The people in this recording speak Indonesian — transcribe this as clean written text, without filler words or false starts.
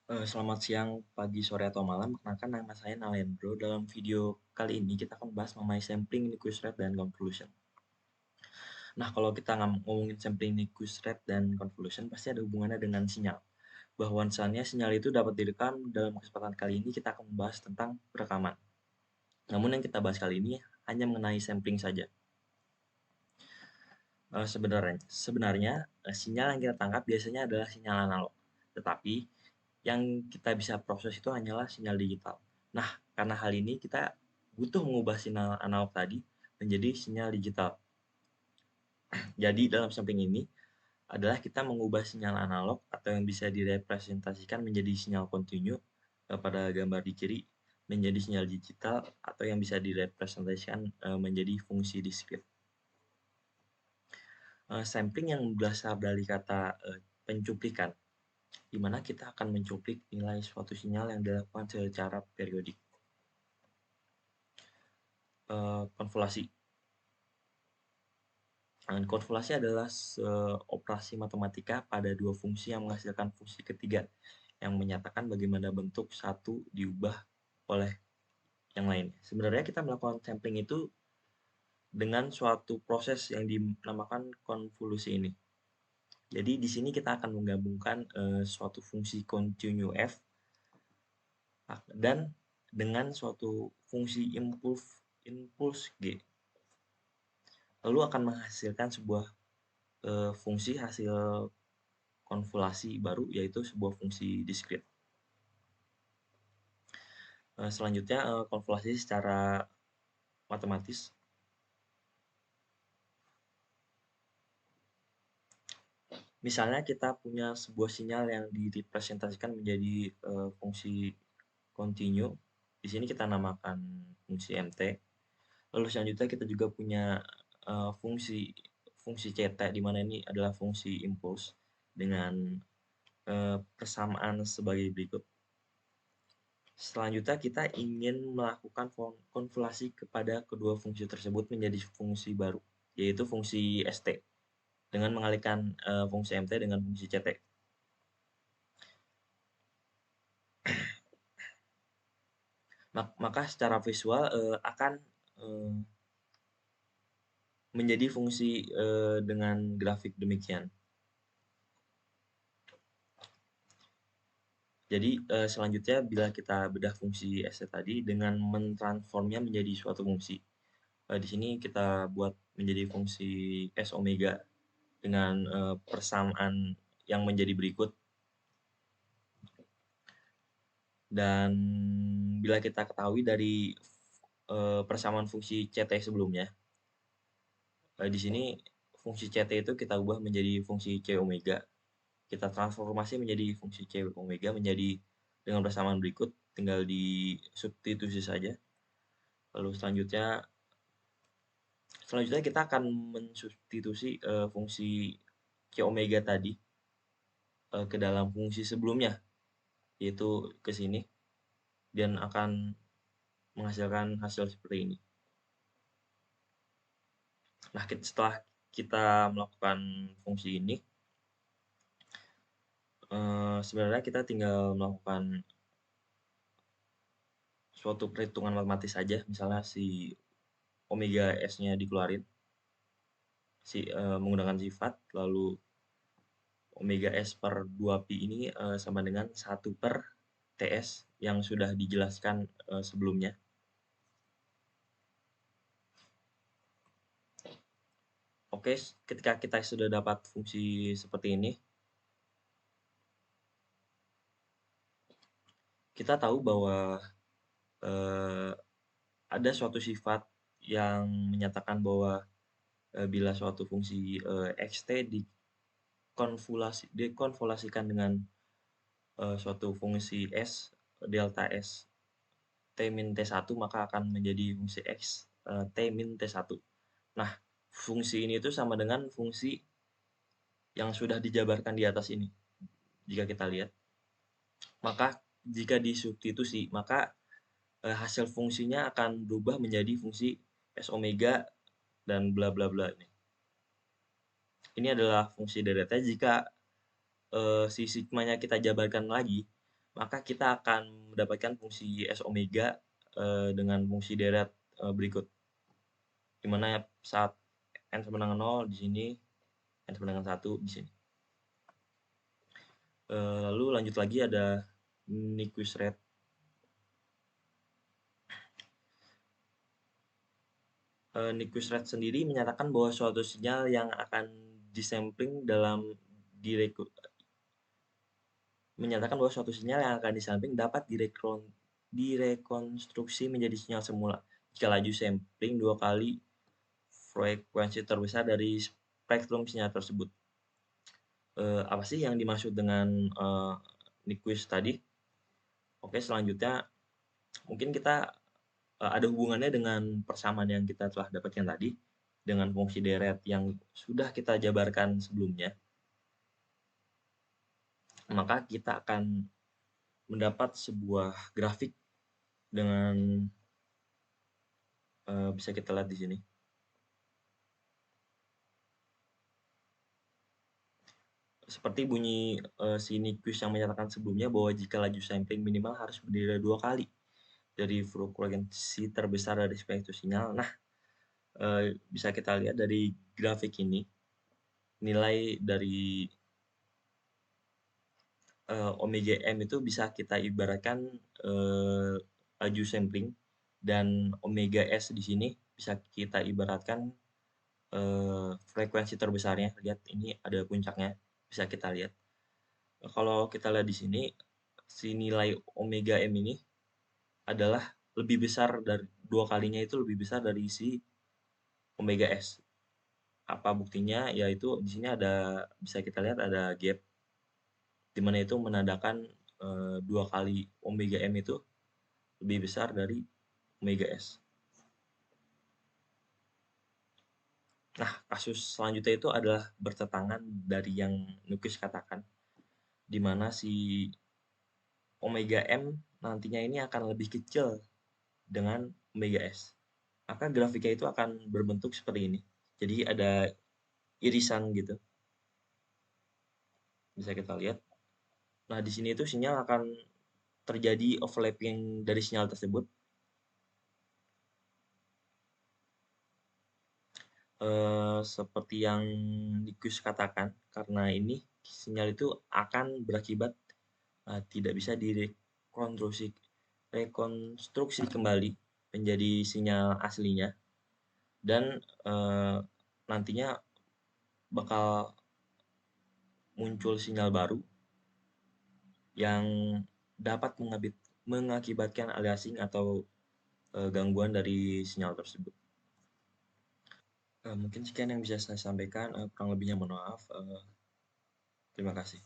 Selamat siang, pagi, sore, atau malam. Perkenalkan nama saya Nalendro. Dalam video kali ini kita akan bahas mengenai sampling, nilai rate, dan convolution. Nah, kalau kita ngomongin sampling, nilai rate, dan convolution, pasti ada hubungannya dengan sinyal. Bahwasannya sinyal itu dapat direkam. Dalam kesempatan kali ini kita akan membahas tentang perekaman. Namun yang kita bahas kali ini hanya mengenai sampling saja. Sebenarnya sinyal yang kita tangkap biasanya adalah sinyal analog. Tetapi yang kita bisa proses itu hanyalah sinyal digital. Nah, karena hal ini kita butuh mengubah sinyal analog tadi menjadi sinyal digital. Jadi dalam sampling ini adalah kita mengubah sinyal analog atau yang bisa direpresentasikan menjadi sinyal kontinu pada gambar di kiri menjadi sinyal digital atau yang bisa direpresentasikan menjadi fungsi diskrit. Sampling yang berasal dari kata pencuplikan, di mana kita akan mencuplik nilai suatu sinyal yang dilakukan secara periodik. Konvolasi. Konvolasi adalah operasi matematika pada dua fungsi yang menghasilkan fungsi ketiga, yang menyatakan bagaimana bentuk satu diubah oleh yang lain. Sebenarnya kita melakukan sampling itu dengan suatu proses yang dinamakan konvolusi ini. Jadi di sini kita akan menggabungkan suatu fungsi kontinu f dan dengan suatu fungsi impuls g. Lalu akan menghasilkan sebuah fungsi hasil konvolasi baru, yaitu sebuah fungsi diskrit. Selanjutnya konvolasi secara matematis. Misalnya kita punya sebuah sinyal yang direpresentasikan menjadi fungsi kontinu. Di sini kita namakan fungsi mt. Lalu selanjutnya kita juga punya fungsi ct, di mana ini adalah fungsi impuls dengan persamaan sebagai berikut. Selanjutnya kita ingin melakukan konvolasi kepada kedua fungsi tersebut menjadi fungsi baru, yaitu fungsi st, dengan mengalihkan fungsi mt dengan fungsi ct. Maka secara visual akan menjadi fungsi dengan grafik demikian. Jadi selanjutnya bila kita bedah fungsi st tadi dengan mentransformnya menjadi suatu fungsi. Di sini kita buat menjadi fungsi s omega dengan persamaan yang menjadi berikut. Dan bila kita ketahui dari persamaan fungsi ct sebelumnya, di sini fungsi ct itu kita ubah menjadi fungsi c omega. Kita transformasi menjadi fungsi c omega menjadi dengan persamaan berikut, tinggal di substitusi saja. Lalu selanjutnya kita akan mensubstitusi fungsi c omega tadi ke dalam fungsi sebelumnya, yaitu ke sini, dan akan menghasilkan hasil seperti ini. Nah, setelah kita melakukan fungsi ini, sebenarnya kita tinggal melakukan suatu perhitungan matematis saja. Misalnya si omega s-nya dikeluarin, menggunakan sifat, lalu omega s per 2pi ini sama dengan 1 per ts yang sudah dijelaskan sebelumnya. Oke, ketika kita sudah dapat fungsi seperti ini, kita tahu bahwa ada suatu sifat yang menyatakan bahwa bila suatu fungsi xt dikonvolasikan dengan suatu fungsi s delta s t min t1, maka akan menjadi fungsi x t min t1. Nah, fungsi ini itu sama dengan fungsi yang sudah dijabarkan di atas ini. Jika kita lihat, maka jika disubstitusi, maka hasil fungsinya akan berubah menjadi fungsi s omega dan bla bla bla ini. Ini adalah fungsi derivnya. Jika si sigmanya kita jabarkan lagi, maka kita akan mendapatkan fungsi S omega dengan fungsi deret berikut, di mana saat n sama dengan 0 di sini, n sama dengan 1 di sini. Lalu lanjut lagi ada Nyquist rate. Nyquist rate sendiri menyatakan bahwa suatu sinyal yang akan disampling menyatakan bahwa suatu sinyal yang akan disampling dapat direkonstruksi menjadi sinyal semula jika laju sampling 2 kali frekuensi terbesar dari spektrum sinyal tersebut. Apa sih yang dimaksud dengan Nyquist tadi? Oke, selanjutnya mungkin kita ada hubungannya dengan persamaan yang kita telah dapatkan tadi dengan fungsi deret yang sudah kita jabarkan sebelumnya. Maka kita akan mendapat sebuah grafik dengan bisa kita lihat di sini. Seperti bunyi si Nyquist yang menyatakan sebelumnya bahwa jika laju sampling minimal harus berdiri 2 kali dari frekuensi terbesar dari spektrum sinyal. Nah, bisa kita lihat dari grafik ini, nilai dari omega m itu bisa kita ibaratkan laju sampling, dan omega s di sini bisa kita ibaratkan frekuensi terbesarnya. Lihat ini ada puncaknya, bisa kita lihat. Kalau kita lihat di sini, si nilai omega m ini adalah lebih besar dari 2 kalinya, itu lebih besar dari si omega s. Apa buktinya? Yaitu di sini bisa kita lihat ada gap, di mana itu menandakan 2 kali omega m itu lebih besar dari omega s. Nah, kasus selanjutnya itu adalah bertentangan dari yang Nyquist katakan, di mana si omega m nantinya ini akan lebih kecil dengan omega s. Maka grafiknya itu akan berbentuk seperti ini. Jadi ada irisan gitu, bisa kita lihat. Nah, di sini itu sinyal akan terjadi overlapping dari sinyal tersebut. Seperti yang Nyquist katakan, karena ini sinyal itu akan berakibat tidak bisa rekonstruksi kembali menjadi sinyal aslinya, dan nantinya bakal muncul sinyal baru yang dapat mengakibatkan aliasing atau gangguan dari sinyal tersebut. Mungkin sekian yang bisa saya sampaikan, kurang lebihnya mohon maaf. Terima kasih.